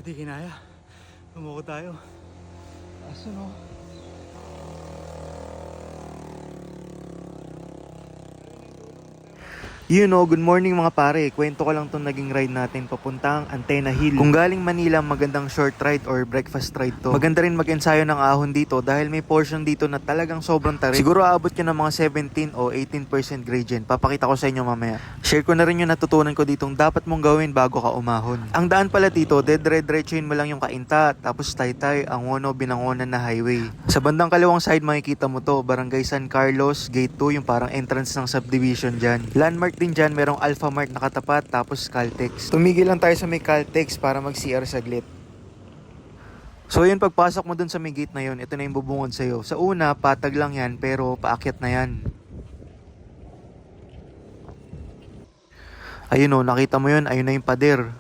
Di kinaya. Lumuko tayo. Aso no? Good morning mga pare. Kwento ko lang tong naging ride natin papuntang Antena Hill. Kung galing Manila, magandang short ride or breakfast ride to. Maganda rin mag-ensayo ng ahon dito dahil may portion dito na talagang sobrang tarik. Siguro aabot yun ng mga 17 o 18% gradient. Papakita ko sa inyo mamaya. Share ko na rin yung natutunan ko ditong dapat mong gawin bago ka umahon. Ang daan pala dito, diretsuhin mo lang yung Kainta, tapos Taytay, Angono, Binangonan na highway. Sa bandang kaliwang side makikita mo to, Barangay San Carlos, Gate 2, yung parang entrance ng subdivision dyan. Landmark din dyan, merong Alpha Mart nakatapat, tapos Caltex. Tumigil lang tayo sa may Caltex para mag-CR saglit. So yun, pagpasok mo dun sa may gate na yun, ito na yung bubungod sa'yo. Sa una, patag lang yan, pero paakyat na yan. Ayun o, nakita mo yun, ayun na yung pader.